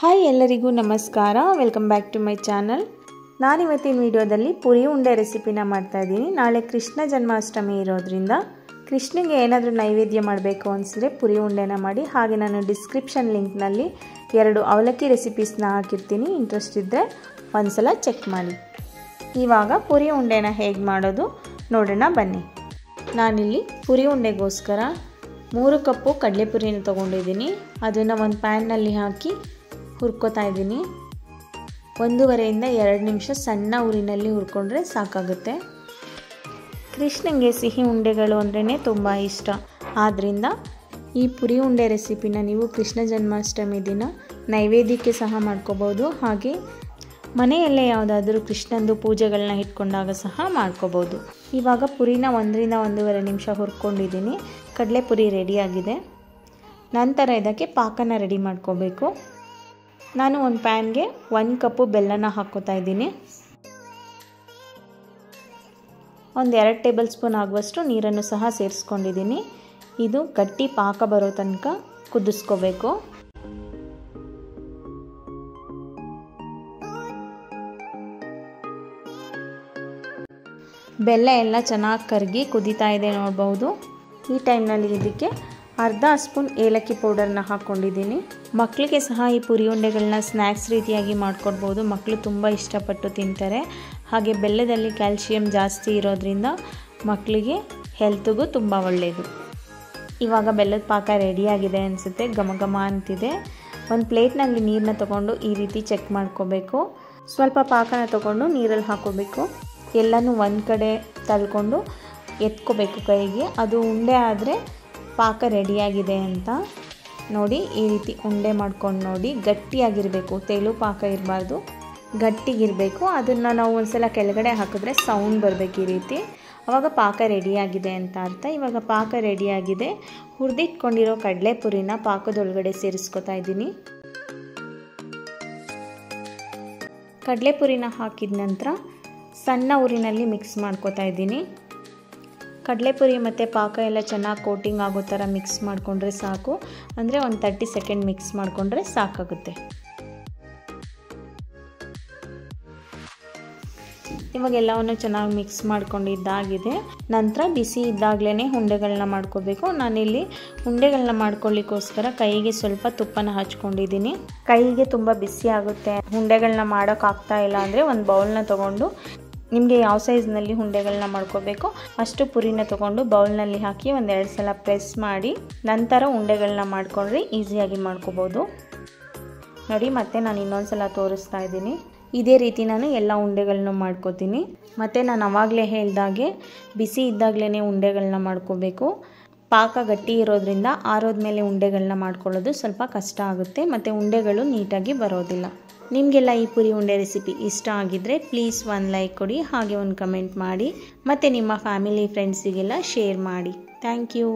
Hi ಎಲ್ಲರಿಗೂ ನಮಸ್ಕಾರ, welcome back to my channel. ನಾನಿವತ್ತಿನ ವಿಡಿಯೋದಲ್ಲಿ ಪುರಿ ಉಂಡೆ ರೆಸಿಪಿನ ಮಾಡ್ತಾ ಇದ್ದೀನಿ. ನಾಳೆ ಕೃಷ್ಣ ಜನ್ಮಾಷ್ಟಮಿ ಇರೋದ್ರಿಂದ ಕೃಷ್ಣನಿಗೆ ಏನಾದರೂ ನೈವೇದ್ಯ ಮಾಡಬೇಕು ಅನಿಸಿದ್ರೆ ಪುರಿ ಉಂಡೆನ ಮಾಡಿ. ಹಾಗೆ ನಾನು ಡಿಸ್ಕ್ರಿಪ್ಷನ್ ಲಿಂಕ್ನಲ್ಲಿ 2 ಅವಲಕ್ಕಿ ರೆಸಿಪೀಸ್ನ ಹಾಕಿರ್ತೀನಿ, ಇಂಟ್ರೆಸ್ಟ್ ಇದ್ದರೆ ಒಂದ್ಸಲ ಚೆಕ್ ಮಾಡಿ. ಇವಾಗ ಪುರಿ ಉಂಡೆನ ಹೇಗೆ ಮಾಡೋದು ನೋಡೋಣ ಬನ್ನಿ. ನಾನಿಲ್ಲಿ ಪುರಿ ಉಂಡೆಗೋಸ್ಕರ 3 ಕಪ್ಪು ಕಡಲೆಪುರಿನ ತೊಗೊಂಡಿದ್ದೀನಿ. ಅದನ್ನು ಒಂದು ಪ್ಯಾನ್ನಲ್ಲಿ ಹಾಕಿ ಹುರ್ಕೋತಾ ಇದ್ದೀನಿ. 1.5 ಇಂದ 2 ನಿಮಿಷ ಸಣ್ಣ ಉರಿನಲ್ಲಿ ಹುರ್ಕೊಂಡ್ರೆ ಸಾಕಾಗುತ್ತೆ. ಕೃಷ್ಣನಿಗೆ ಸಿಹಿ ಉಂಡೆಗಳು ಅಂದ್ರೇ ತುಂಬ ಇಷ್ಟ. ಆದ್ದರಿಂದ ಈ ಪುರಿ ಉಂಡೆ ರೆಸಿಪಿನ ನೀವು ಕೃಷ್ಣ ಜನ್ಮಾಷ್ಟಮಿ ದಿನ ನೈವೇದ್ಯಕ್ಕೆ ಸಹ ಮಾಡ್ಕೋಬೋದು. ಹಾಗೆ ಮನೆಯಲ್ಲೇ ಯಾವುದಾದ್ರೂ ಕೃಷ್ಣಂದು ಪೂಜೆಗಳನ್ನ ಇಟ್ಕೊಂಡಾಗ ಸಹ ಮಾಡ್ಕೋಬೋದು. ಇವಾಗ ಪುರಿನ 1 ರಿಂದ 1.5 ನಿಮಿಷ ಹುರ್ಕೊಂಡಿದ್ದೀನಿ. ಕಡಲೆಪುರಿ ರೆಡಿಯಾಗಿದೆ. ನಂತರ ಇದಕ್ಕೆ ಪಾಕನ ರೆಡಿ ಮಾಡ್ಕೋಬೇಕು. ನಾನು ಒಂದು ಪ್ಯಾನ್ಗೆ 1 ಕಪ್ಪು ಬೆಲ್ಲನ ಹಾಕ್ಕೋತಾ ಇದ್ದೀನಿ. 2 ಟೇಬಲ್ ಸ್ಪೂನ್ ಆಗುವಷ್ಟು ನೀರನ್ನು ಸಹ ಸೇರಿಸ್ಕೊಂಡಿದ್ದೀನಿ. ಇದು ಗಟ್ಟಿ ಪಾಕ ಬರೋ ತನಕ ಕುದಿಸ್ಕೋಬೇಕು. ಬೆಲ್ಲ ಎಲ್ಲ ಚೆನ್ನಾಗಿ ಕರಗಿ ಕುದೀತಾ ಇದೆ ನೋಡ್ಬೋದು. ಈ ಟೈಮ್ನಲ್ಲಿ ಇದಕ್ಕೆ 1/2 ಸ್ಪೂನ್ ಏಲಕ್ಕಿ ಪೌಡರ್ನ ಹಾಕ್ಕೊಂಡಿದ್ದೀನಿ. ಮಕ್ಕಳಿಗೆ ಸಹ ಈ ಪುರಿ ಉಂಡೆಗಳನ್ನ ಸ್ನ್ಯಾಕ್ಸ್ ರೀತಿಯಾಗಿ ಮಾಡ್ಕೊಡ್ಬೋದು. ಮಕ್ಕಳು ತುಂಬ ಇಷ್ಟಪಟ್ಟು ತಿಂತಾರೆ. ಹಾಗೆ ಬೆಲ್ಲದಲ್ಲಿ ಕ್ಯಾಲ್ಶಿಯಂ ಜಾಸ್ತಿ ಇರೋದ್ರಿಂದ ಮಕ್ಕಳಿಗೆ ಹೆಲ್ತ್ಗೂ ತುಂಬ ಒಳ್ಳೆಯದು. ಇವಾಗ ಬೆಲ್ಲದ ಪಾಕ ರೆಡಿಯಾಗಿದೆ ಅನಿಸುತ್ತೆ, ಘಮ ಘಮ ಅಂತಿದೆ. ಒಂದು ಪ್ಲೇಟ್ನಲ್ಲಿ ನೀರನ್ನ ತೊಗೊಂಡು ಈ ರೀತಿ ಚೆಕ್ ಮಾಡ್ಕೋಬೇಕು. ಸ್ವಲ್ಪ ಪಾಕನ ತೊಗೊಂಡು ನೀರಲ್ಲಿ ಹಾಕೋಬೇಕು. ಎಲ್ಲನೂ ಒಂದು ಕಡೆ ತಳ್ಕೊಂಡು ಎತ್ಕೋಬೇಕು ಕೈಗೆ. ಅದು ಉಂಡೆ ಆದರೆ ಪಾಕ ರೆಡಿಯಾಗಿದೆ ಅಂತ ನೋಡಿ. ಈ ರೀತಿ ಉಂಡೆ ಮಾಡ್ಕೊಂಡು ನೋಡಿ. ಗಟ್ಟಿಯಾಗಿರಬೇಕು, ತೆಳು ಪಾಕ ಇರಬಾರ್ದು, ಗಟ್ಟಿಗಿರಬೇಕು. ಅದನ್ನು ನಾವು ಒಂದ್ಸಲ ಕೆಳಗಡೆ ಹಾಕಿದ್ರೆ ಸೌಂಡ್ ಬರಬೇಕು ಈ ರೀತಿ. ಆವಾಗ ಪಾಕ ರೆಡಿಯಾಗಿದೆ ಅಂತ ಅರ್ಥ. ಇವಾಗ ಪಾಕ ರೆಡಿಯಾಗಿದೆ. ಹುರಿದಿಟ್ಕೊಂಡಿರೋ ಕಡಲೆಪುರಿನ ಪಾಕದೊಳಗಡೆ ಸೇರಿಸ್ಕೊತಾ ಇದ್ದೀನಿ. ಕಡಲೆಪುರಿನ ಹಾಕಿದ ನಂತರ ಸಣ್ಣ ಉರಿನಲ್ಲಿ ಮಿಕ್ಸ್ ಮಾಡ್ಕೊತಾ ಇದ್ದೀನಿ. ಕಡಲೆಪುರಿ ಮತ್ತು ಪಾಕ ಎಲ್ಲ ಚೆನ್ನಾಗಿ ಕೋಟಿಂಗ್ ಆಗೋ ಥರ ಮಿಕ್ಸ್ ಮಾಡಿಕೊಂಡ್ರೆ ಸಾಕು. ಅಂದರೆ ಒಂದು 30 ಸೆಕೆಂಡ್ ಮಿಕ್ಸ್ ಮಾಡಿಕೊಂಡ್ರೆ ಸಾಕಾಗುತ್ತೆ. ಇವಾಗ ಎಲ್ಲವನ್ನು ಚೆನ್ನಾಗಿ ಮಿಕ್ಸ್ ಮಾಡ್ಕೊಂಡಿದ್ದಾಗಿದೆ. ನಂತರ ಬಿಸಿ ಇದ್ದಾಗಲೇ ಉಂಡೆಗಳನ್ನ ಮಾಡ್ಕೋಬೇಕು. ನಾನಿಲ್ಲಿ ಉಂಡೆಗಳನ್ನ ಮಾಡ್ಕೊಳ್ಳಿಕ್ಕೋಸ್ಕರ ಕೈಗೆ ಸ್ವಲ್ಪ ತುಪ್ಪನ ಹಚ್ಕೊಂಡಿದ್ದೀನಿ. ಕೈಗೆ ತುಂಬ ಬಿಸಿ ಆಗುತ್ತೆ. ಉಂಡೆಗಳನ್ನ ಮಾಡೋಕ್ಕಾಗ್ತಾ ಇಲ್ಲ ಅಂದರೆ ಒಂದು ಬೌಲ್ನ ತೊಗೊಂಡು ನಿಮಗೆ ಯಾವ ಸೈಜ್ನಲ್ಲಿ ಉಂಡೆಗಳನ್ನ ಮಾಡ್ಕೋಬೇಕು ಅಷ್ಟು ಪುರಿನ ತೊಗೊಂಡು ಬೌಲ್ನಲ್ಲಿ ಹಾಕಿ 1-2 ಸಲ ಪ್ರೆಸ್ ಮಾಡಿ ನಂತರ ಉಂಡೆಗಳನ್ನ ಮಾಡ್ಕೊಂಡ್ರೆ ಈಸಿಯಾಗಿ ಮಾಡ್ಕೋಬೋದು. ನೋಡಿ, ಮತ್ತೆ ನಾನು ಇನ್ನೊಂದು ಸಲ ತೋರಿಸ್ತಾ ಇದ್ದೀನಿ. ಇದೇ ರೀತಿ ನಾನು ಎಲ್ಲ ಉಂಡೆಗಳನ್ನ ಮಾಡ್ಕೋತೀನಿ. ಮತ್ತು ನಾನು ಆವಾಗಲೇ ಹೇಳ್ದಾಗೆ ಬಿಸಿ ಇದ್ದಾಗಲೇ ಉಂಡೆಗಳನ್ನ ಮಾಡ್ಕೋಬೇಕು. ಪಾಕ ಗಟ್ಟಿ ಇರೋದ್ರಿಂದ ಆರೋದ್ಮೇಲೆ ಉಂಡೆಗಳನ್ನ ಮಾಡ್ಕೊಳ್ಳೋದು ಸ್ವಲ್ಪ ಕಷ್ಟ ಆಗುತ್ತೆ ಮತ್ತು ಉಂಡೆಗಳು ನೀಟಾಗಿ ಬರೋದಿಲ್ಲ. ನಿಮಗೆಲ್ಲ ಈ ಪುರಿ ಉಂಡೆ ರೆಸಿಪಿ ಇಷ್ಟ ಆಗಿದ್ದರೆ ಪ್ಲೀಸ್ ಒಂದು ಲೈಕ್ ಕೊಡಿ, ಹಾಗೆ ಒಂದು ಕಮೆಂಟ್ ಮಾಡಿ, ಮತ್ತು ನಿಮ್ಮ ಫ್ಯಾಮಿಲಿ ಫ್ರೆಂಡ್ಸಿಗೆಲ್ಲ ಶೇರ್ ಮಾಡಿ. Thank you.